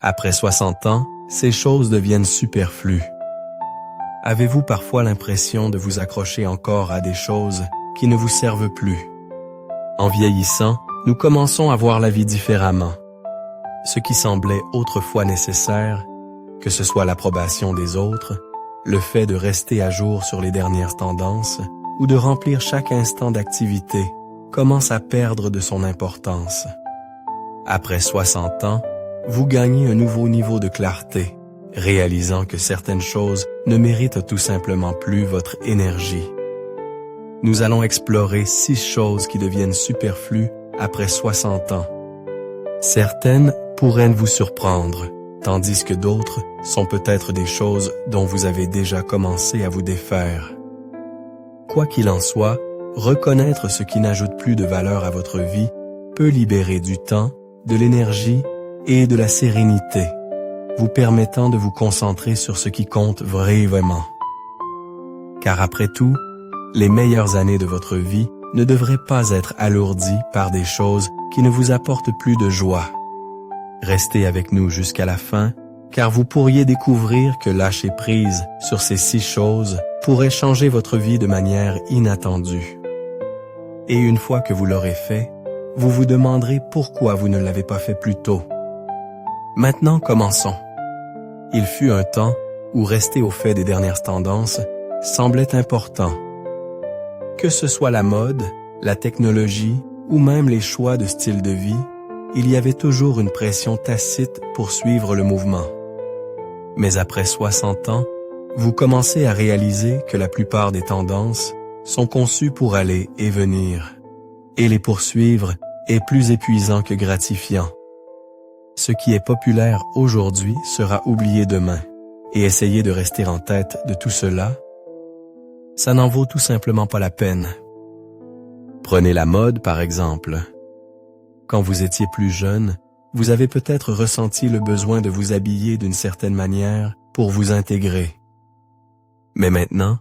Après 60 ans, ces choses deviennent superflues. Avez-vous parfois l'impression de vous accrocher encore à des choses qui ne vous servent plus? En vieillissant, nous commençons à voir la vie différemment. Ce qui semblait autrefois nécessaire, que ce soit l'approbation des autres, le fait de rester à jour sur les dernières tendances ou de remplir chaque instant d'activité, commence à perdre de son importance. Après 60 ans, vous gagnez un nouveau niveau de clarté, réalisant que certaines choses ne méritent tout simplement plus votre énergie. Nous allons explorer 6 choses qui deviennent superflues après 60 ans. Certaines pourraient vous surprendre, tandis que d'autres sont peut-être des choses dont vous avez déjà commencé à vous défaire. Quoi qu'il en soit, reconnaître ce qui n'ajoute plus de valeur à votre vie peut libérer du temps, de l'énergie et de la sérénité, vous permettant de vous concentrer sur ce qui compte vraiment. Car après tout, les meilleures années de votre vie ne devraient pas être alourdies par des choses qui ne vous apportent plus de joie. Restez avec nous jusqu'à la fin, car vous pourriez découvrir que lâcher prise sur ces 6 choses pourrait changer votre vie de manière inattendue. Et une fois que vous l'aurez fait, vous vous demanderez pourquoi vous ne l'avez pas fait plus tôt. Maintenant, commençons. Il fut un temps où rester au fait des dernières tendances semblait important. Que ce soit la mode, la technologie ou même les choix de style de vie, il y avait toujours une pression tacite pour suivre le mouvement. Mais après 60 ans, vous commencez à réaliser que la plupart des tendances sont conçues pour aller et venir, et les poursuivre est plus épuisant que gratifiant. Ce qui est populaire aujourd'hui sera oublié demain, et essayer de rester en tête de tout cela, ça n'en vaut tout simplement pas la peine. Prenez la mode par exemple. Quand vous étiez plus jeune, vous avez peut-être ressenti le besoin de vous habiller d'une certaine manière pour vous intégrer. Mais maintenant,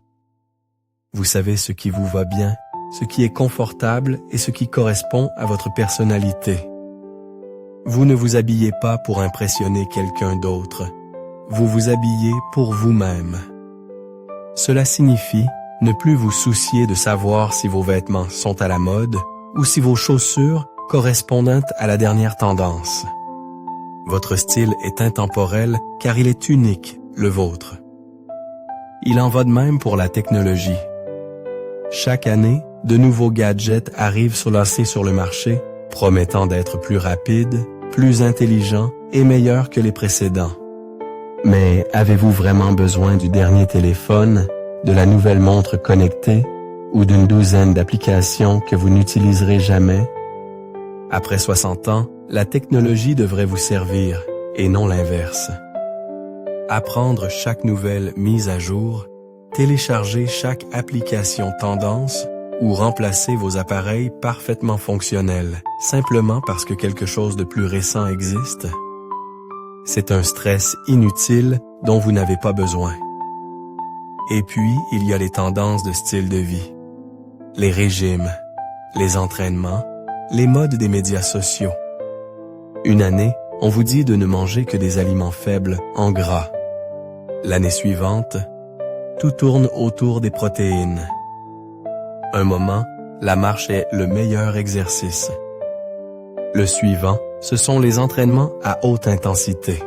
vous savez ce qui vous va bien, ce qui est confortable et ce qui correspond à votre personnalité. Vous ne vous habillez pas pour impressionner quelqu'un d'autre. Vous vous habillez pour vous-même. Cela signifie ne plus vous soucier de savoir si vos vêtements sont à la mode ou si vos chaussures correspondent à la dernière tendance. Votre style est intemporel car il est unique, le vôtre. Il en va de même pour la technologie. Chaque année, de nouveaux gadgets arrivent lancés sur le marché, promettant d'être plus rapides, plus intelligents et meilleurs que les précédents. Mais avez-vous vraiment besoin du dernier téléphone, de la nouvelle montre connectée ou d'une douzaine d'applications que vous n'utiliserez jamais? Après 60 ans, la technologie devrait vous servir et non l'inverse. Apprendre chaque nouvelle mise à jour, télécharger chaque application tendance ou remplacer vos appareils parfaitement fonctionnels simplement parce que quelque chose de plus récent existe? C'est un stress inutile dont vous n'avez pas besoin. Et puis, il y a les tendances de style de vie, les régimes, les entraînements, les modes des médias sociaux. Une année, on vous dit de ne manger que des aliments faibles en gras. L'année suivante, tout tourne autour des protéines. Un moment, la marche est le meilleur exercice. Le suivant, ce sont les entraînements à haute intensité.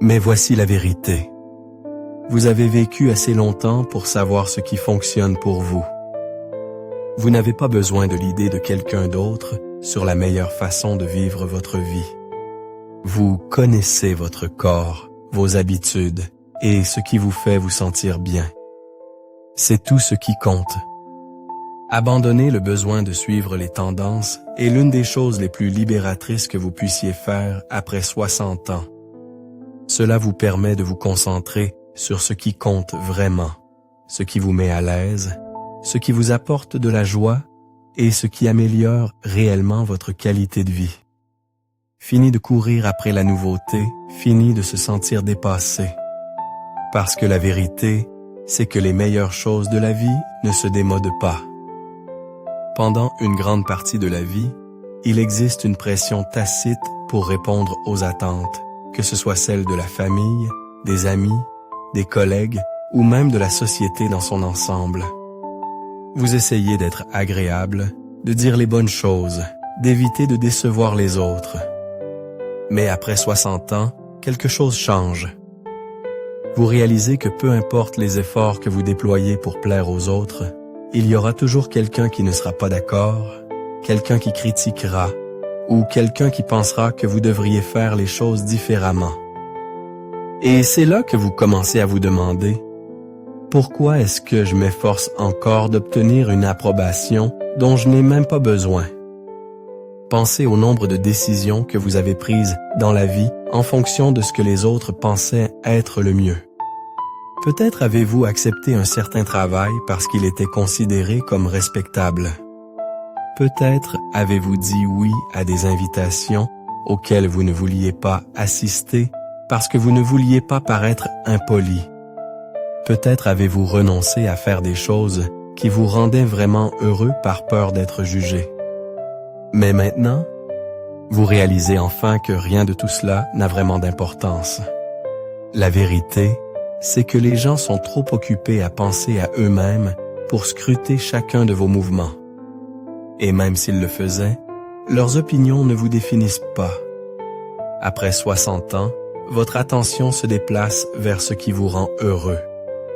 Mais voici la vérité. Vous avez vécu assez longtemps pour savoir ce qui fonctionne pour vous. Vous n'avez pas besoin de l'idée de quelqu'un d'autre sur la meilleure façon de vivre votre vie. Vous connaissez votre corps, vos habitudes et ce qui vous fait vous sentir bien. C'est tout ce qui compte. Abandonner le besoin de suivre les tendances est l'une des choses les plus libératrices que vous puissiez faire après 60 ans. Cela vous permet de vous concentrer sur ce qui compte vraiment, ce qui vous met à l'aise, ce qui vous apporte de la joie et ce qui améliore réellement votre qualité de vie. Fini de courir après la nouveauté, fini de se sentir dépassé. Parce que la vérité, c'est que les meilleures choses de la vie ne se démodent pas. Pendant une grande partie de la vie, il existe une pression tacite pour répondre aux attentes, que ce soit celle de la famille, des amis, des collègues ou même de la société dans son ensemble. Vous essayez d'être agréable, de dire les bonnes choses, d'éviter de décevoir les autres. Mais après 60 ans, quelque chose change. Vous réalisez que peu importe les efforts que vous déployez pour plaire aux autres, il y aura toujours quelqu'un qui ne sera pas d'accord, quelqu'un qui critiquera, ou quelqu'un qui pensera que vous devriez faire les choses différemment. Et c'est là que vous commencez à vous demander, pourquoi est-ce que je m'efforce encore d'obtenir une approbation dont je n'ai même pas besoin? Pensez au nombre de décisions que vous avez prises dans la vie en fonction de ce que les autres pensaient être le mieux. Peut-être avez-vous accepté un certain travail parce qu'il était considéré comme respectable. Peut-être avez-vous dit oui à des invitations auxquelles vous ne vouliez pas assister parce que vous ne vouliez pas paraître impoli. Peut-être avez-vous renoncé à faire des choses qui vous rendaient vraiment heureux par peur d'être jugé. Mais maintenant, vous réalisez enfin que rien de tout cela n'a vraiment d'importance. La vérité, c'est que les gens sont trop occupés à penser à eux-mêmes pour scruter chacun de vos mouvements. Et même s'ils le faisaient, leurs opinions ne vous définissent pas. Après 60 ans, votre attention se déplace vers ce qui vous rend heureux,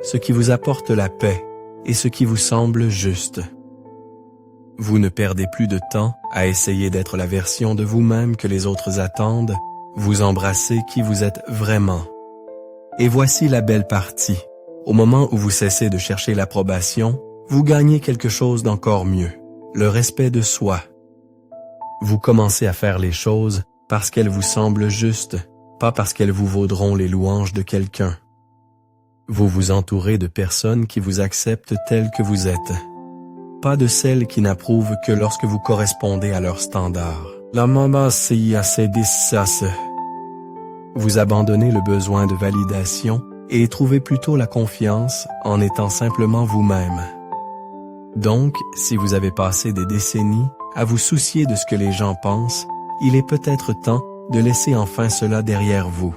ce qui vous apporte la paix et ce qui vous semble juste. Vous ne perdez plus de temps à essayer d'être la version de vous-même que les autres attendent, vous embrassez qui vous êtes vraiment. Et voici la belle partie. Au moment où vous cessez de chercher l'approbation, vous gagnez quelque chose d'encore mieux, le respect de soi. Vous commencez à faire les choses parce qu'elles vous semblent justes, pas parce qu'elles vous vaudront les louanges de quelqu'un. Vous vous entourez de personnes qui vous acceptent telles que vous êtes. Pas de celles qui n'approuvent que lorsque vous correspondez à leurs standards. La maman s'y a cédé ça. Vous abandonnez le besoin de validation et trouvez plutôt la confiance en étant simplement vous-même. Donc, si vous avez passé des décennies à vous soucier de ce que les gens pensent, il est peut-être temps de laisser enfin cela derrière vous.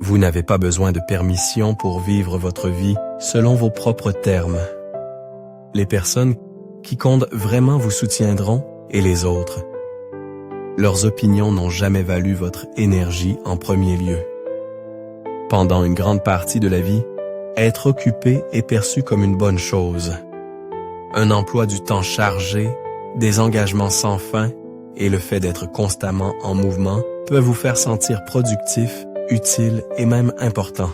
Vous n'avez pas besoin de permission pour vivre votre vie selon vos propres termes. Les personnes qui comptent vraiment vous soutiendront et les autres. Leurs opinions n'ont jamais valu votre énergie en premier lieu. Pendant une grande partie de la vie, être occupé est perçu comme une bonne chose. Un emploi du temps chargé, des engagements sans fin et le fait d'être constamment en mouvement peuvent vous faire sentir productif, utile et même important.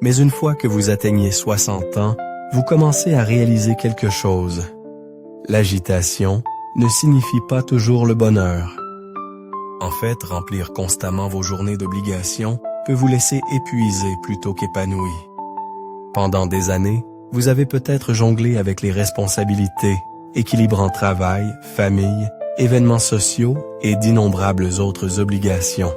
Mais une fois que vous atteignez 60 ans, vous commencez à réaliser quelque chose. L'agitation ne signifie pas toujours le bonheur. En fait, remplir constamment vos journées d'obligation peut vous laisser épuisé plutôt qu'épanoui. Pendant des années, vous avez peut-être jonglé avec les responsabilités, équilibrant travail, famille, événements sociaux et d'innombrables autres obligations.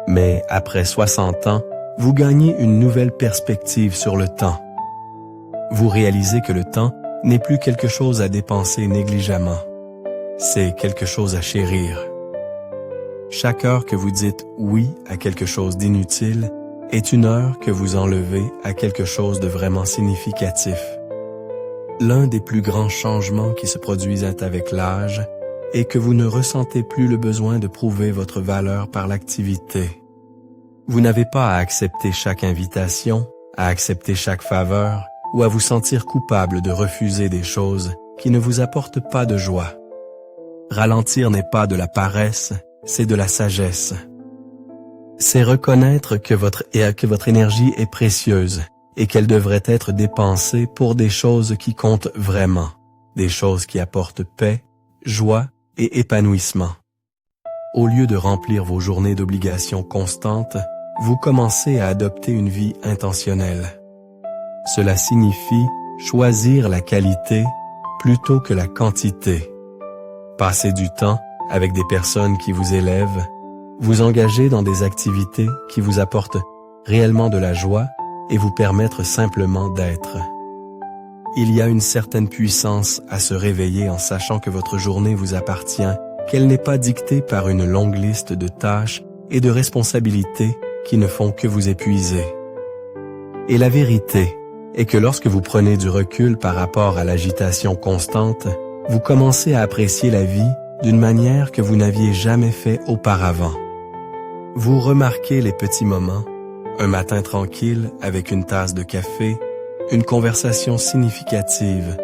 Mais après 60 ans, vous gagnez une nouvelle perspective sur le temps. Vous réalisez que le temps n'est plus quelque chose à dépenser négligemment. C'est quelque chose à chérir. Chaque heure que vous dites oui à quelque chose d'inutile est une heure que vous enlevez à quelque chose de vraiment significatif. L'un des plus grands changements qui se produisent avec l'âge est que vous ne ressentez plus le besoin de prouver votre valeur par l'activité. Vous n'avez pas à accepter chaque invitation, à accepter chaque faveur ou à vous sentir coupable de refuser des choses qui ne vous apportent pas de joie. Ralentir n'est pas de la paresse, c'est de la sagesse. C'est reconnaître que votre énergie est précieuse et qu'elle devrait être dépensée pour des choses qui comptent vraiment, des choses qui apportent paix, joie et épanouissement. Au lieu de remplir vos journées d'obligations constantes, vous commencez à adopter une vie intentionnelle. Cela signifie choisir la qualité plutôt que la quantité. Passer du temps avec des personnes qui vous élèvent, vous engager dans des activités qui vous apportent réellement de la joie et vous permettre simplement d'être. Il y a une certaine puissance à se réveiller en sachant que votre journée vous appartient, qu'elle n'est pas dictée par une longue liste de tâches et de responsabilités qui ne font que vous épuiser. Et la vérité est que lorsque vous prenez du recul par rapport à l'agitation constante, vous commencez à apprécier la vie d'une manière que vous n'aviez jamais fait auparavant. Vous remarquez les petits moments, un matin tranquille avec une tasse de café, une conversation significative,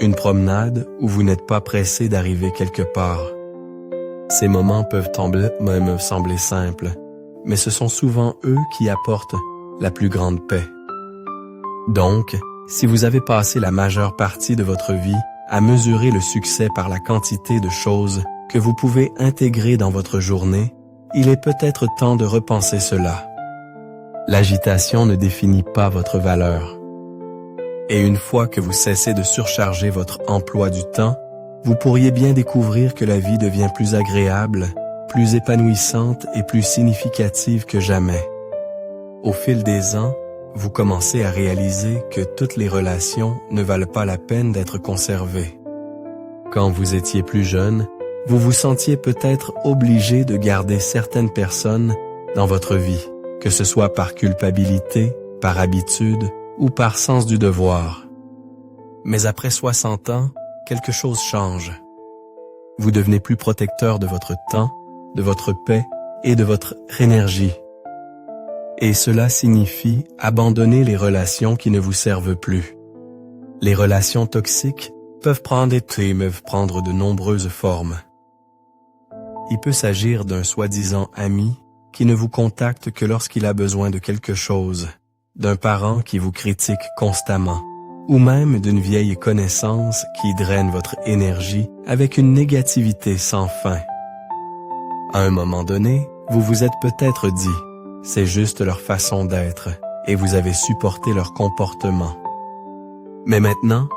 une promenade où vous n'êtes pas pressé d'arriver quelque part. Ces moments peuvent même sembler simples, mais ce sont souvent eux qui apportent la plus grande paix. Donc, si vous avez passé la majeure partie de votre vie à mesurer le succès par la quantité de choses que vous pouvez intégrer dans votre journée, il est peut-être temps de repenser cela. L'agitation ne définit pas votre valeur. Et une fois que vous cessez de surcharger votre emploi du temps, vous pourriez bien découvrir que la vie devient plus agréable, plus épanouissante et plus significative que jamais. Au fil des ans, vous commencez à réaliser que toutes les relations ne valent pas la peine d'être conservées. Quand vous étiez plus jeune, vous vous sentiez peut-être obligé de garder certaines personnes dans votre vie, que ce soit par culpabilité, par habitude ou par sens du devoir. Mais après 60 ans, quelque chose change. Vous devenez plus protecteur de votre temps, de votre paix et de votre énergie. Et cela signifie abandonner les relations qui ne vous servent plus. Les relations toxiques peuvent prendre de nombreuses formes. Il peut s'agir d'un soi-disant ami qui ne vous contacte que lorsqu'il a besoin de quelque chose, d'un parent qui vous critique constamment, ou même d'une vieille connaissance qui draine votre énergie avec une négativité sans fin. À un moment donné, vous vous êtes peut-être dit « c'est juste leur façon d'être » et vous avez supporté leur comportement. Mais maintenant,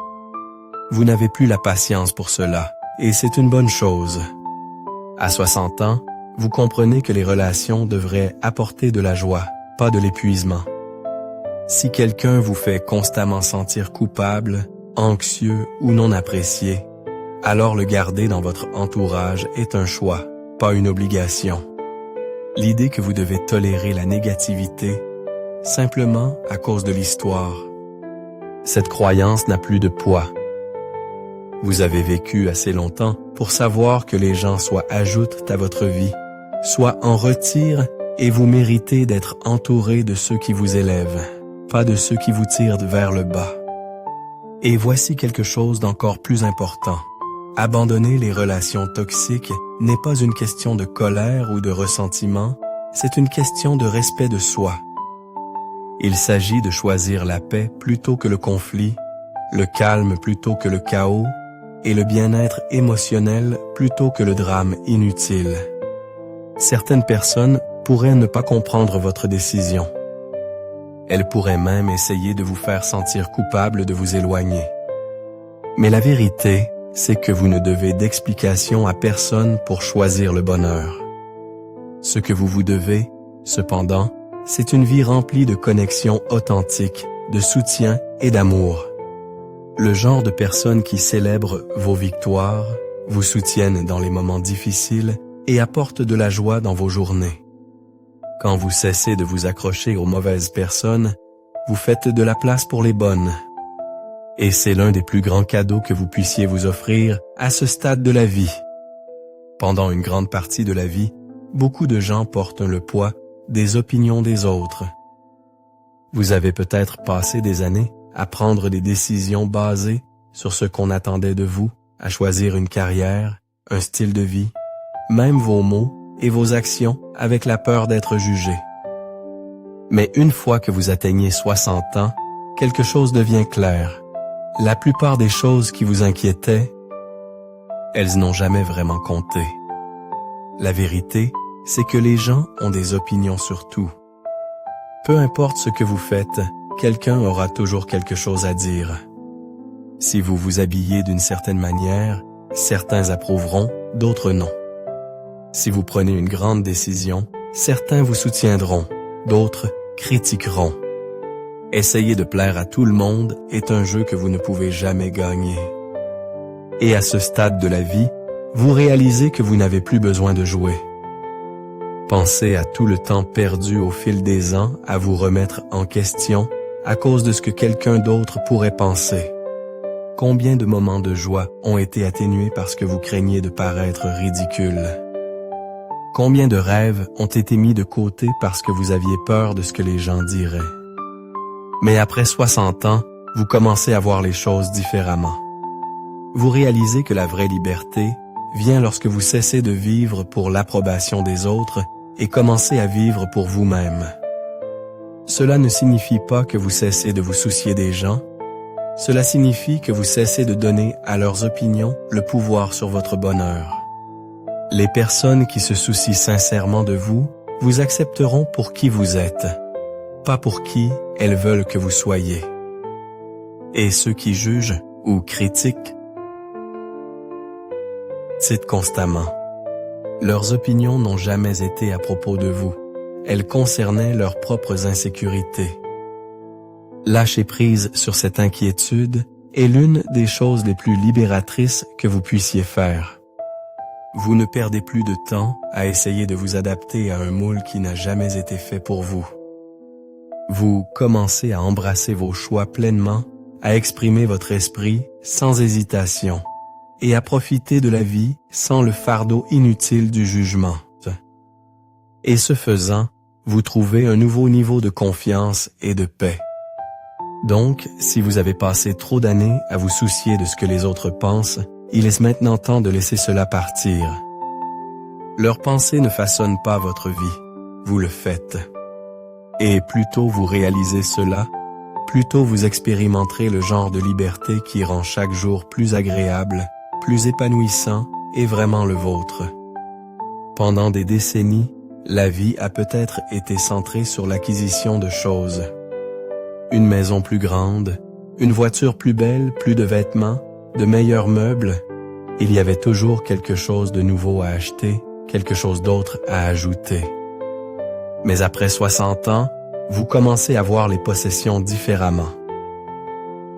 vous n'avez plus la patience pour cela, et c'est une bonne chose. À 60 ans, vous comprenez que les relations devraient apporter de la joie, pas de l'épuisement. Si quelqu'un vous fait constamment sentir coupable, anxieux ou non apprécié, alors le garder dans votre entourage est un choix, pas une obligation. L'idée que vous devez tolérer la négativité simplement à cause de l'histoire. Cette croyance n'a plus de poids. Vous avez vécu assez longtemps pour savoir que les gens soit ajoutent à votre vie, soit en retirent et vous méritez d'être entouré de ceux qui vous élèvent, pas de ceux qui vous tirent vers le bas. Et voici quelque chose d'encore plus important. Abandonner les relations toxiques n'est pas une question de colère ou de ressentiment, c'est une question de respect de soi. Il s'agit de choisir la paix plutôt que le conflit, le calme plutôt que le chaos, et le bien-être émotionnel plutôt que le drame inutile. Certaines personnes pourraient ne pas comprendre votre décision. Elles pourraient même essayer de vous faire sentir coupable de vous éloigner. Mais la vérité, c'est que vous ne devez d'explication à personne pour choisir le bonheur. Ce que vous devez, cependant, c'est une vie remplie de connexions authentiques, de soutien et d'amour. Le genre de personnes qui célèbrent vos victoires, vous soutiennent dans les moments difficiles et apportent de la joie dans vos journées. Quand vous cessez de vous accrocher aux mauvaises personnes, vous faites de la place pour les bonnes. Et c'est l'un des plus grands cadeaux que vous puissiez vous offrir à ce stade de la vie. Pendant une grande partie de la vie, beaucoup de gens portent le poids des opinions des autres. Vous avez peut-être passé des années à prendre des décisions basées sur ce qu'on attendait de vous, à choisir une carrière, un style de vie, même vos mots et vos actions avec la peur d'être jugé. Mais une fois que vous atteignez 60 ans, quelque chose devient clair. La plupart des choses qui vous inquiétaient, elles n'ont jamais vraiment compté. La vérité, c'est que les gens ont des opinions sur tout. Peu importe ce que vous faites, quelqu'un aura toujours quelque chose à dire. Si vous vous habillez d'une certaine manière, certains approuveront, d'autres non. Si vous prenez une grande décision, certains vous soutiendront, d'autres critiqueront. Essayer de plaire à tout le monde est un jeu que vous ne pouvez jamais gagner. Et à ce stade de la vie, vous réalisez que vous n'avez plus besoin de jouer. Pensez à tout le temps perdu au fil des ans à vous remettre en question à cause de ce que quelqu'un d'autre pourrait penser. Combien de moments de joie ont été atténués parce que vous craigniez de paraître ridicule? Combien de rêves ont été mis de côté parce que vous aviez peur de ce que les gens diraient? Mais après 60 ans, vous commencez à voir les choses différemment. Vous réalisez que la vraie liberté vient lorsque vous cessez de vivre pour l'approbation des autres et commencez à vivre pour vous-même. Cela ne signifie pas que vous cessez de vous soucier des gens. Cela signifie que vous cessez de donner à leurs opinions le pouvoir sur votre bonheur. Les personnes qui se soucient sincèrement de vous vous accepteront pour qui vous êtes, pas pour qui elles veulent que vous soyez. Et ceux qui jugent ou critiquent, citent constamment. Leurs opinions n'ont jamais été à propos de vous. Elles concernaient leurs propres insécurités. Lâcher prise sur cette inquiétude est l'une des choses les plus libératrices que vous puissiez faire. Vous ne perdez plus de temps à essayer de vous adapter à un moule qui n'a jamais été fait pour vous. Vous commencez à embrasser vos choix pleinement, à exprimer votre esprit sans hésitation et à profiter de la vie sans le fardeau inutile du jugement. Et ce faisant, vous trouvez un nouveau niveau de confiance et de paix. Donc, si vous avez passé trop d'années à vous soucier de ce que les autres pensent, il est maintenant temps de laisser cela partir. Leurs pensées ne façonnent pas votre vie, vous le faites. Et plus tôt vous réalisez cela, plus tôt vous expérimenterez le genre de liberté qui rend chaque jour plus agréable, plus épanouissant et vraiment le vôtre. Pendant des décennies, la vie a peut-être été centrée sur l'acquisition de choses. Une maison plus grande, une voiture plus belle, plus de vêtements, de meilleurs meubles. Il y avait toujours quelque chose de nouveau à acheter, quelque chose d'autre à ajouter. Mais après 60 ans, vous commencez à voir les possessions différemment.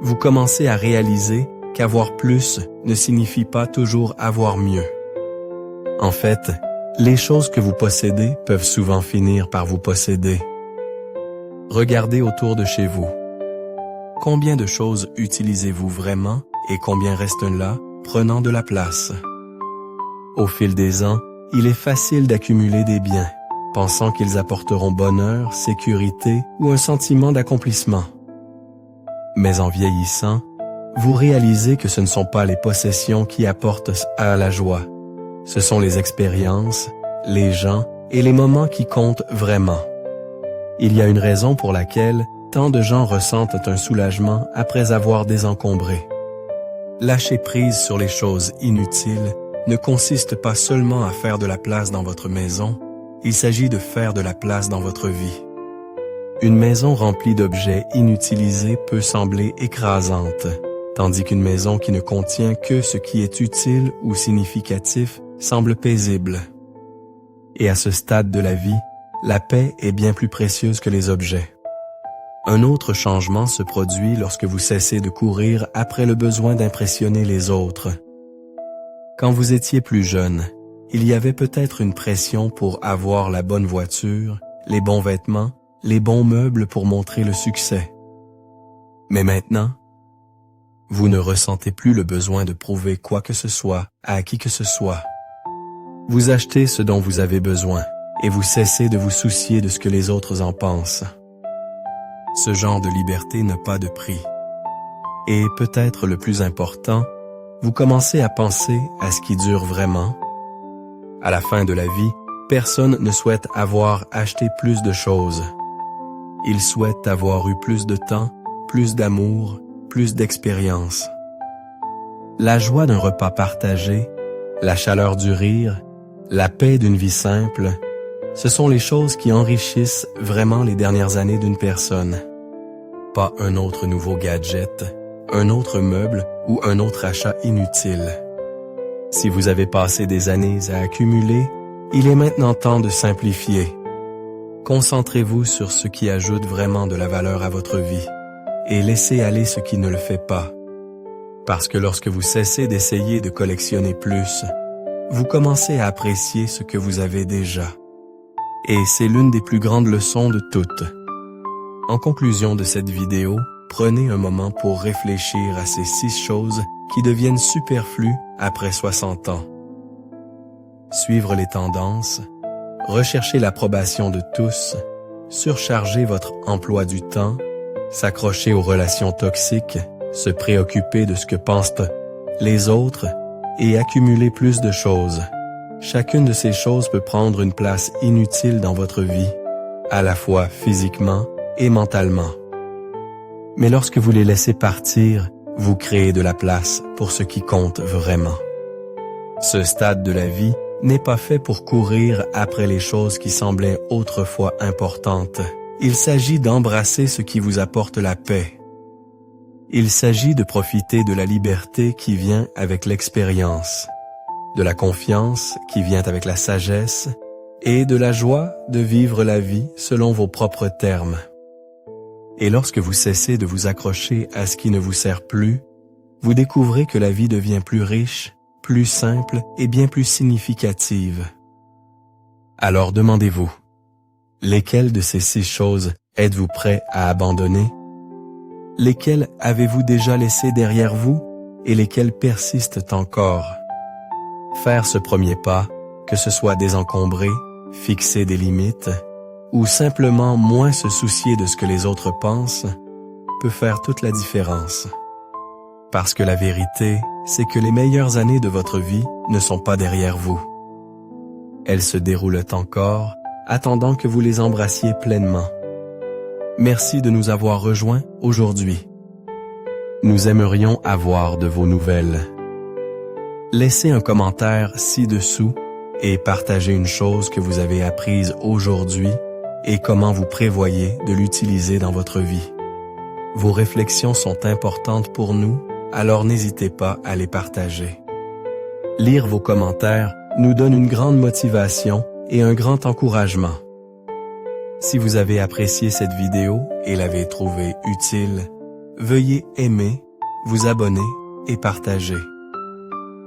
Vous commencez à réaliser qu'avoir plus ne signifie pas toujours avoir mieux. En fait, les choses que vous possédez peuvent souvent finir par vous posséder. Regardez autour de chez vous. Combien de choses utilisez-vous vraiment et combien restent là, prenant de la place? Au fil des ans, il est facile d'accumuler des biens, pensant qu'ils apporteront bonheur, sécurité ou un sentiment d'accomplissement. Mais en vieillissant, vous réalisez que ce ne sont pas les possessions qui apportent à la joie. Ce sont les expériences, les gens et les moments qui comptent vraiment. Il y a une raison pour laquelle tant de gens ressentent un soulagement après avoir désencombré. Lâcher prise sur les choses inutiles ne consiste pas seulement à faire de la place dans votre maison, il s'agit de faire de la place dans votre vie. Une maison remplie d'objets inutilisés peut sembler écrasante, tandis qu'une maison qui ne contient que ce qui est utile ou significatif semble paisible. Et à ce stade de la vie, la paix est bien plus précieuse que les objets. Un autre changement se produit lorsque vous cessez de courir après le besoin d'impressionner les autres. Quand vous étiez plus jeune, il y avait peut-être une pression pour avoir la bonne voiture, les bons vêtements, les bons meubles pour montrer le succès. Mais maintenant, vous ne ressentez plus le besoin de prouver quoi que ce soit à qui que ce soit. Vous achetez ce dont vous avez besoin et vous cessez de vous soucier de ce que les autres en pensent. Ce genre de liberté n'a pas de prix. Et peut-être le plus important, vous commencez à penser à ce qui dure vraiment. À la fin de la vie, personne ne souhaite avoir acheté plus de choses. Il souhaite avoir eu plus de temps, plus d'amour, plus d'expérience. La joie d'un repas partagé, la chaleur du rire, la paix d'une vie simple, ce sont les choses qui enrichissent vraiment les dernières années d'une personne. Pas un autre nouveau gadget, un autre meuble ou un autre achat inutile. Si vous avez passé des années à accumuler, il est maintenant temps de simplifier. Concentrez-vous sur ce qui ajoute vraiment de la valeur à votre vie et laissez aller ce qui ne le fait pas. Parce que lorsque vous cessez d'essayer de collectionner plus, vous commencez à apprécier ce que vous avez déjà. Et c'est l'une des plus grandes leçons de toutes. En conclusion de cette vidéo, prenez un moment pour réfléchir à ces 6 choses qui deviennent superflues après 60 ans. Suivre les tendances, rechercher l'approbation de tous, surcharger votre emploi du temps, s'accrocher aux relations toxiques, se préoccuper de ce que pensent les autres et accumuler plus de choses. Chacune de ces choses peut prendre une place inutile dans votre vie, à la fois physiquement et mentalement. Mais lorsque vous les laissez partir, vous créez de la place pour ce qui compte vraiment. Ce stade de la vie n'est pas fait pour courir après les choses qui semblaient autrefois importantes. Il s'agit d'embrasser ce qui vous apporte la paix. Il s'agit de profiter de la liberté qui vient avec l'expérience, de la confiance qui vient avec la sagesse et de la joie de vivre la vie selon vos propres termes. Et lorsque vous cessez de vous accrocher à ce qui ne vous sert plus, vous découvrez que la vie devient plus riche, plus simple et bien plus significative. Alors demandez-vous, lesquelles de ces 6 choses êtes-vous prêt à abandonner? Lesquelles avez-vous déjà laissées derrière vous et lesquelles persistent encore? Faire ce premier pas, que ce soit désencombrer, fixer des limites, ou simplement moins se soucier de ce que les autres pensent, peut faire toute la différence. Parce que la vérité, c'est que les meilleures années de votre vie ne sont pas derrière vous. Elles se déroulent encore, attendant que vous les embrassiez pleinement. Merci de nous avoir rejoints aujourd'hui. Nous aimerions avoir de vos nouvelles. Laissez un commentaire ci-dessous et partagez une chose que vous avez apprise aujourd'hui et comment vous prévoyez de l'utiliser dans votre vie. Vos réflexions sont importantes pour nous, alors n'hésitez pas à les partager. Lire vos commentaires nous donne une grande motivation et un grand encouragement. Si vous avez apprécié cette vidéo et l'avez trouvée utile, veuillez aimer, vous abonner et partager.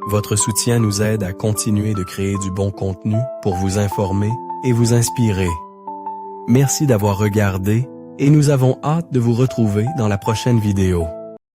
Votre soutien nous aide à continuer de créer du bon contenu pour vous informer et vous inspirer. Merci d'avoir regardé et nous avons hâte de vous retrouver dans la prochaine vidéo.